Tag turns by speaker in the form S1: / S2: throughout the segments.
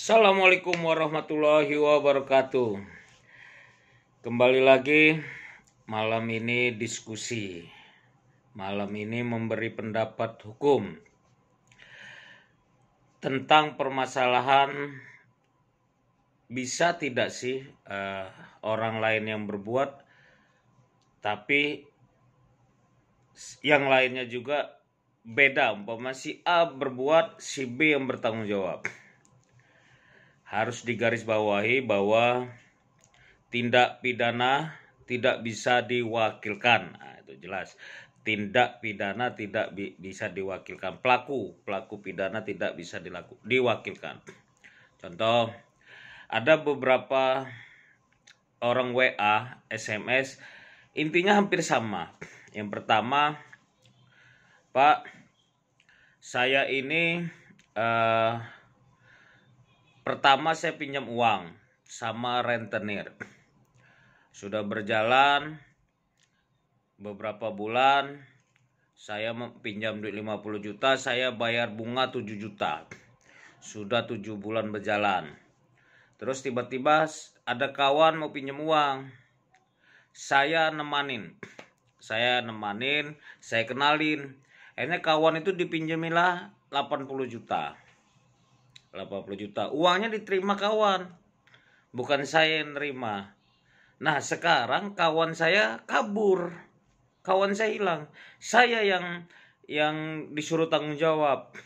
S1: Assalamualaikum warahmatullahi wabarakatuh. Kembali lagi malam ini diskusi. Malam ini memberi pendapat hukum tentang permasalahan bisa tidak sih orang lain yang berbuat tapi yang lainnya juga beda, umpama si A berbuat, si B yang bertanggung jawab. Harus digarisbawahi bahwa tindak pidana tidak bisa diwakilkan. Nah, itu jelas. Tindak pidana tidak bisa diwakilkan. Pelaku pidana tidak bisa diwakilkan. Contoh, ada beberapa orang WA, SMS, intinya hampir sama. Yang pertama, Pak, saya ini pertama saya pinjam uang sama rentenir. Sudah berjalan beberapa bulan, saya pinjam duit 50 juta, saya bayar bunga 7 juta. Sudah 7 bulan berjalan. Terus tiba-tiba ada kawan mau pinjam uang. Saya nemanin, saya kenalin. Akhirnya kawan itu dipinjamilah 80 juta. 80 juta. Uangnya diterima kawan. Bukan saya yang nerima. Nah, sekarang kawan saya kabur. Kawan saya hilang. Saya yang disuruh tanggung jawab.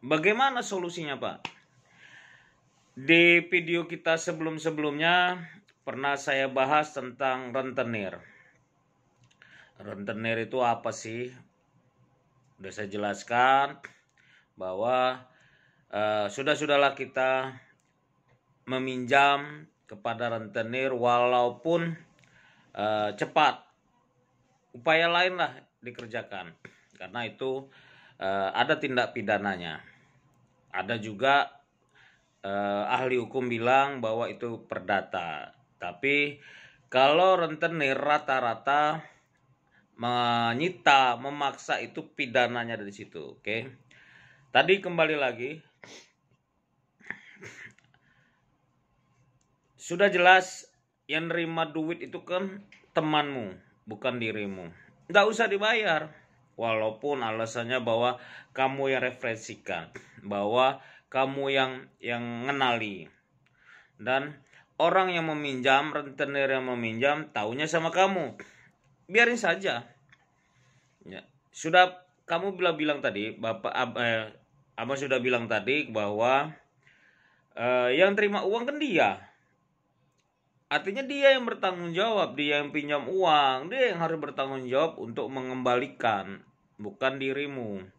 S1: Bagaimana solusinya, Pak? Di video kita sebelum-sebelumnya pernah saya bahas tentang rentenir. Rentenir itu apa sih? Udah saya jelaskan bahwa sudahlah kita meminjam kepada rentenir walaupun cepat, upaya lain lah dikerjakan karena itu ada tindak pidananya. Ada juga ahli hukum bilang bahwa itu perdata, tapi kalau rentenir rata-rata menyita, memaksa, itu pidananya dari situ. Oke. Tadi kembali lagi, sudah jelas yang nerima duit itu kan temanmu, bukan dirimu. Nggak usah dibayar, walaupun alasannya bahwa kamu yang referensikan, bahwa kamu yang ngenali. Dan orang yang meminjam, rentenir yang meminjam, taunya sama kamu. Biarin saja. Ya, sudah kamu bilang tadi, Abang sudah bilang tadi bahwa yang terima uang kan dia. Artinya dia yang bertanggung jawab, dia yang pinjam uang, dia yang harus bertanggung jawab untuk mengembalikan, bukan dirimu.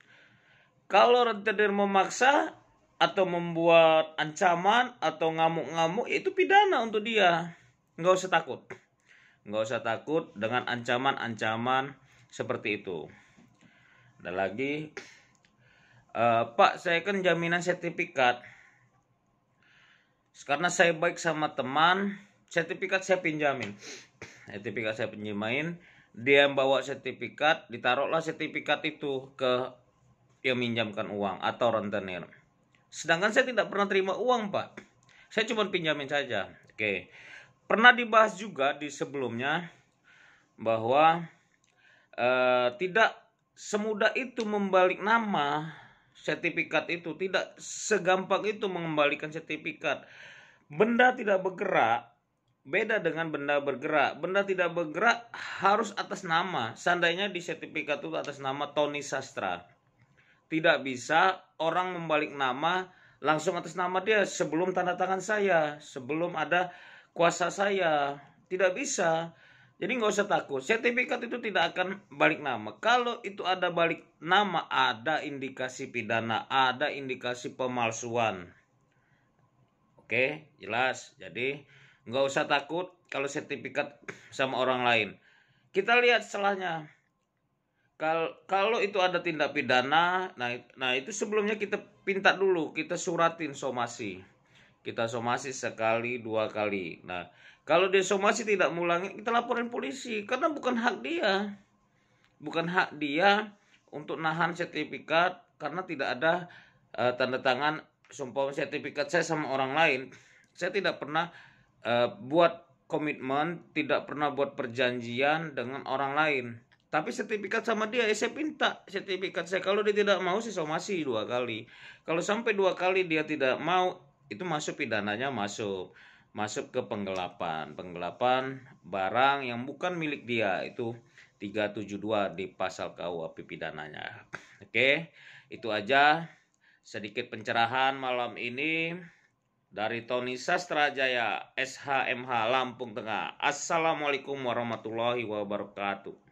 S1: Kalau rentenir memaksa atau membuat ancaman atau ngamuk-ngamuk, itu pidana untuk dia. Nggak usah takut. Nggak usah takut dengan ancaman-ancaman seperti itu. Ada lagi, Pak, saya kan jaminan sertifikat. Karena saya baik sama teman, sertifikat saya pinjamin. Dia yang bawa sertifikat, ditaruhlah sertifikat itu ke yang minjamkan uang atau rentenir. Sedangkan saya tidak pernah terima uang, Pak. Saya cuma pinjamin saja. Oke. Pernah dibahas juga di sebelumnya bahwa tidak semudah itu membalik nama sertifikat itu, tidak segampang itu mengembalikan sertifikat. Benda tidak bergerak beda dengan benda bergerak. Benda tidak bergerak harus atas nama. Seandainya di sertifikat itu atas nama Tony Sastra, tidak bisa orang membalik nama langsung atas nama dia sebelum tanda tangan saya, sebelum ada kuasa saya. Tidak bisa. Jadi nggak usah takut. Sertifikat itu tidak akan balik nama. Kalau itu ada balik nama, ada indikasi pidana, ada indikasi pemalsuan. Oke, jelas. Jadi nggak usah takut kalau sertifikat sama orang lain. Kita lihat setelahnya. Kalau itu ada tindak pidana, nah itu sebelumnya kita pinta dulu, kita suratin somasi. Kita somasi sekali, 2 kali. Nah, kalau dia somasi tidak mengulangi, kita laporin polisi. Karena bukan hak dia. Bukan hak dia untuk nahan sertifikat karena tidak ada tanda tangan sumpah sertifikat saya sama orang lain, saya tidak pernah buat komitmen, tidak pernah buat perjanjian dengan orang lain. Tapi sertifikat sama dia, saya minta sertifikat saya. Kalau dia tidak mau, saya somasi 2 kali. Kalau sampai 2 kali dia tidak mau, itu masuk pidananya, masuk ke penggelapan barang yang bukan milik dia, itu 372 di pasal KUHP pidananya. Oke, itu aja sedikit pencerahan malam ini dari Tony Sastrajaya, SHMH Lampung Tengah. Assalamualaikum warahmatullahi wabarakatuh.